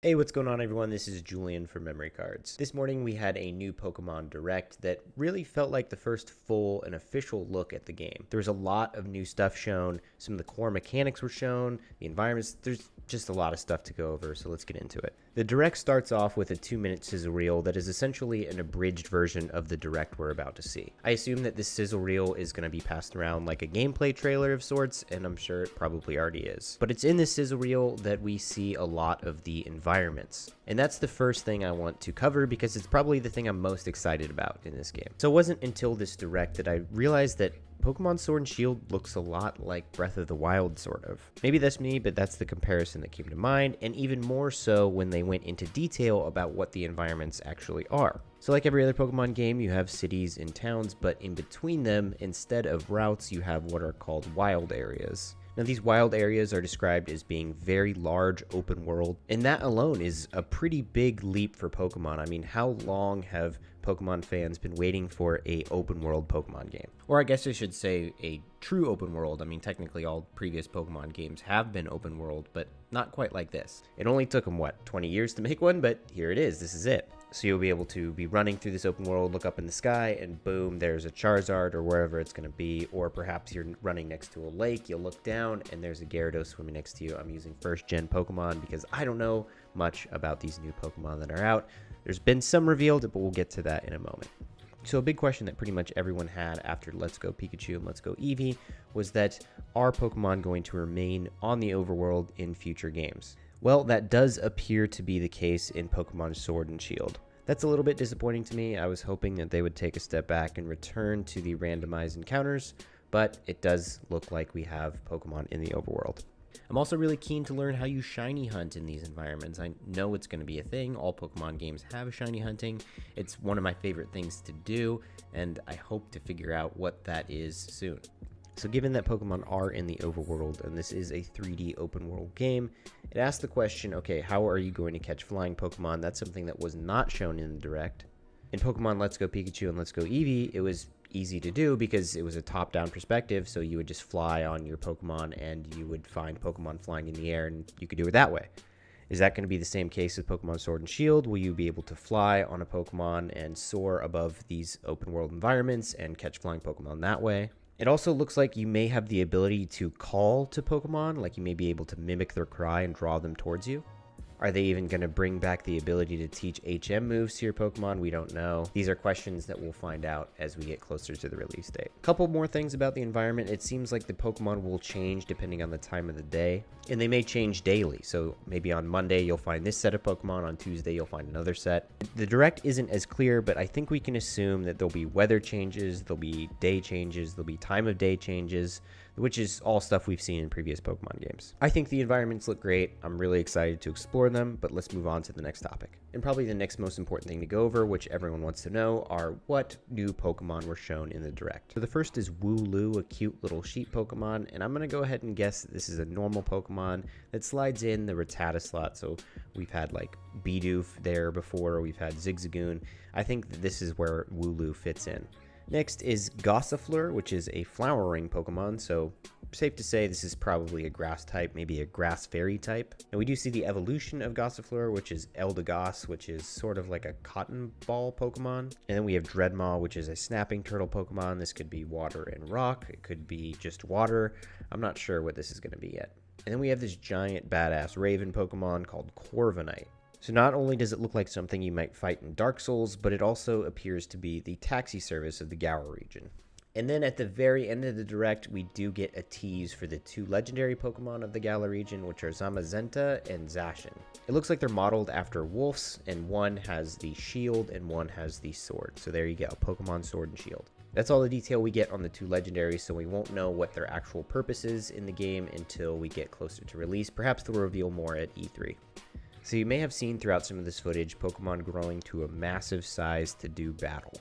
Hey, what's going on everyone? This is Julian from Memory Cards. This morning we had a new Pokemon Direct that really felt like the first full and official look at the game. There was a lot of new stuff shown, some of the core mechanics were shown, the environments, there's just a lot of stuff to go over, so let's get into it. The Direct starts off with a 2-minute sizzle reel that is essentially an abridged version of the Direct we're about to see. I assume that this sizzle reel is going to be passed around like a gameplay trailer of sorts, and I'm sure it probably already is. But it's in this sizzle reel that we see a lot of the environments. And that's the first thing I want to cover because it's probably the thing I'm most excited about in this game. So it wasn't until this Direct that I realized that Pokemon Sword and Shield looks a lot like Breath of the Wild, sort of. Maybe that's me, but that's the comparison that came to mind, and even more so when they went into detail about what the environments actually are. So like every other Pokemon game, you have cities and towns, but in between them, instead of routes, you have what are called wild areas. Now, these wild areas are described as being very large open world, and that alone is a pretty big leap for Pokemon. I mean, how long have Pokemon fans been waiting for a open world Pokemon game? Or I guess I should say a true open world. I mean, technically all previous Pokemon games have been open world, but not quite like this. It only took them, what, 20 years to make one, but here it is. This is it. So you'll be able to be running through this open world, look up in the sky, and boom, there's a Charizard or wherever it's going to be. Or perhaps you're running next to a lake, you'll look down, and there's a Gyarados swimming next to you. I'm using first-gen Pokemon because I don't know much about these new Pokemon that are out. There's been some revealed, but we'll get to that in a moment. So a big question that pretty much everyone had after Let's Go Pikachu and Let's Go Eevee was that, are Pokemon going to remain on the overworld in future games? Well, that does appear to be the case in Pokemon Sword and Shield. That's a little bit disappointing to me. I was hoping that they would take a step back and return to the randomized encounters, but it does look like we have Pokemon in the overworld. I'm also really keen to learn how you shiny hunt in these environments. I know it's going to be a thing. All Pokemon games have shiny hunting. It's one of my favorite things to do, and I hope to figure out what that is soon. So given that Pokemon are in the overworld and this is a 3D open world game, it asks the question, okay, how are you going to catch flying Pokemon? That's something that was not shown in the Direct. In Pokemon Let's Go Pikachu and Let's Go Eevee, it was easy to do because it was a top-down perspective, so you would just fly on your Pokemon and you would find Pokemon flying in the air and you could do it that way. Is that going to be the same case with Pokemon Sword and Shield? Will you be able to fly on a Pokemon and soar above these open world environments and catch flying Pokemon that way? It also looks like you may have the ability to call to Pokemon, like you may be able to mimic their cry and draw them towards you. Are they even going to bring back the ability to teach HM moves to your Pokemon? We don't know. These are questions that we'll find out as we get closer to the release date. A couple more things about the environment. It seems like the Pokemon will change depending on the time of the day, and they may change daily. So maybe on Monday you'll find this set of Pokemon, on Tuesday you'll find another set. The Direct isn't as clear, but I think we can assume that there'll be weather changes, there'll be day changes, there'll be time of day changes, which is all stuff we've seen in previous Pokemon games. I think the environments look great. I'm really excited to explore them, but let's move on to the next topic. And probably the next most important thing to go over, which everyone wants to know, are what new Pokemon were shown in the Direct. So the first is Wooloo, a cute little sheep Pokemon, and I'm going to go ahead and guess that this is a normal Pokemon that slides in the Rattata slot. So we've had like Bidoof there before, we've had Zigzagoon. I think that this is where Wooloo fits in. Next is Gossifleur, which is a flowering Pokemon, so safe to say this is probably a grass type, maybe a grass fairy type. And we do see the evolution of Gossifleur, which is Eldegoss, which is sort of like a cotton ball Pokemon. And then we have Dreadmaw, which is a snapping turtle Pokemon. This could be water and rock. It could be just water. I'm not sure what this is going to be yet. And then we have this giant badass raven Pokemon called Corviknight. So not only does it look like something you might fight in Dark Souls, but it also appears to be the taxi service of the Galar region. And then at the very end of the Direct, we do get a tease for the two legendary Pokemon of the Galar region, which are Zamazenta and Zacian. It looks like they're modeled after wolves, and one has the shield and one has the sword. So there you go, Pokemon Sword and Shield. That's all the detail we get on the two legendaries, so we won't know what their actual purpose is in the game until we get closer to release. Perhaps they'll reveal more at E3. So you may have seen throughout some of this footage Pokemon growing to a massive size to do battle.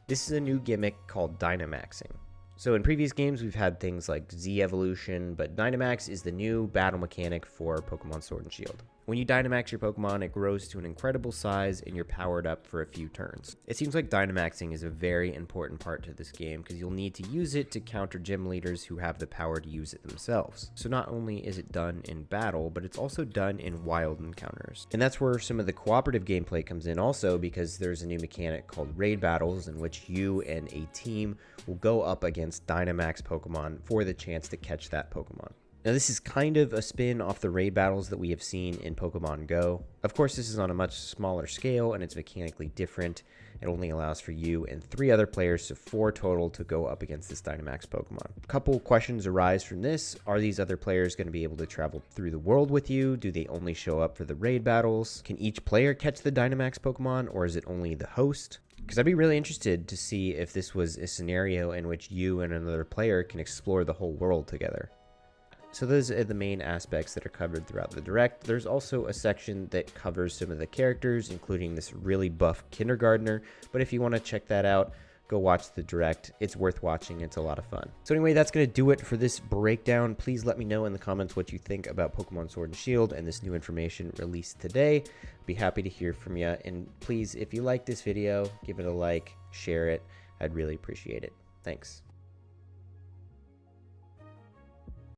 This is a new gimmick called Dynamaxing. So in previous games we've had things like Z evolution, but Dynamax is the new battle mechanic for Pokemon Sword and Shield. When you Dynamax your Pokemon, it grows to an incredible size and you're powered up for a few turns. It seems like Dynamaxing is a very important part to this game because you'll need to use it to counter gym leaders who have the power to use it themselves. So not only is it done in battle, but it's also done in wild encounters. And that's where some of the cooperative gameplay comes in also, because there's a new mechanic called raid battles in which you and a team will go up against Dynamax Pokemon for the chance to catch that Pokemon. Now this is kind of a spin off the raid battles that we have seen in Pokemon Go. Of course, this is on a much smaller scale and it's mechanically different. It only allows for you and 3 other players, so 4 total, to go up against this Dynamax Pokemon. A couple questions arise from this. Are these other players going to be able to travel through the world with you? Do they only show up for the raid battles? Can each player catch the Dynamax Pokemon, or is it only the host? Because I'd be really interested to see if this was a scenario in which you and another player can explore the whole world together. So those are the main aspects that are covered throughout the Direct. There's also a section that covers some of the characters, including this really buff kindergartner. But if you want to check that out, go watch the Direct. It's worth watching. It's a lot of fun. So anyway, that's going to do it for this breakdown. Please let me know in the comments what you think about Pokemon Sword and Shield and this new information released today. Be happy to hear from you. And please, if you like this video, give it a like, share it. I'd really appreciate it. Thanks.